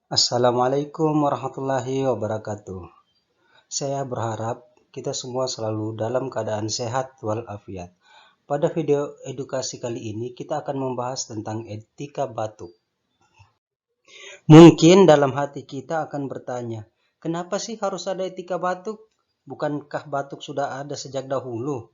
Assalamualaikum warahmatullahi wabarakatuh. Saya berharap kita semua selalu dalam keadaan sehat walafiat. Pada video edukasi kali ini kita akan membahas tentang etika batuk. Mungkin dalam hati kita akan bertanya, kenapa sih harus ada etika batuk? Bukankah batuk sudah ada sejak dahulu?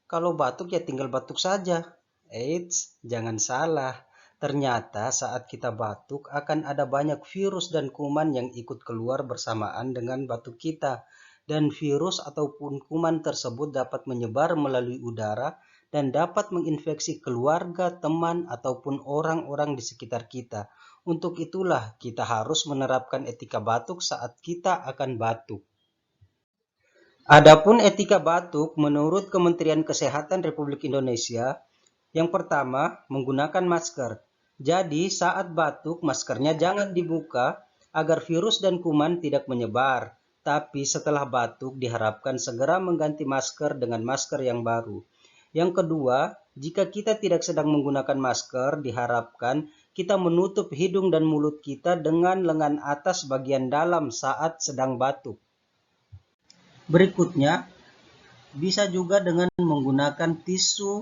Kalau batuk ya tinggal batuk saja. Eits, jangan salah. Ternyata saat kita batuk akan ada banyak virus dan kuman yang ikut keluar bersamaan dengan batuk kita. Dan virus ataupun kuman tersebut dapat menyebar melalui udara dan dapat menginfeksi keluarga, teman, ataupun orang-orang di sekitar kita. Untuk itulah kita harus menerapkan etika batuk saat kita akan batuk. Adapun etika batuk menurut Kementerian Kesehatan Republik Indonesia, yang pertama menggunakan masker. Jadi saat batuk maskernya jangan dibuka agar virus dan kuman tidak menyebar. Tapi setelah batuk diharapkan segera mengganti masker dengan masker yang baru. Yang kedua, jika kita tidak sedang menggunakan masker, diharapkan kita menutup hidung dan mulut kita dengan lengan atas bagian dalam saat sedang batuk. Berikutnya, bisa juga dengan menggunakan tisu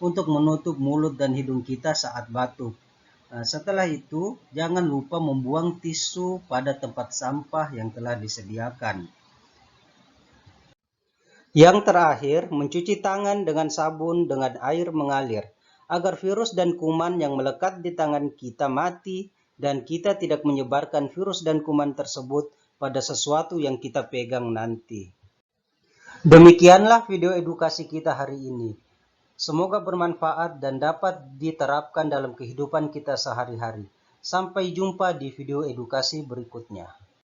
untuk menutup mulut dan hidung kita saat batuk. Setelah itu, jangan lupa membuang tisu pada tempat sampah yang telah disediakan. Yang terakhir, mencuci tangan dengan sabun dengan air mengalir, agar virus dan kuman yang melekat di tangan kita mati dan kita tidak menyebarkan virus dan kuman tersebut pada sesuatu yang kita pegang nanti. Demikianlah video edukasi kita hari ini. Semoga bermanfaat dan dapat diterapkan dalam kehidupan kita sehari-hari. Sampai jumpa di video edukasi berikutnya.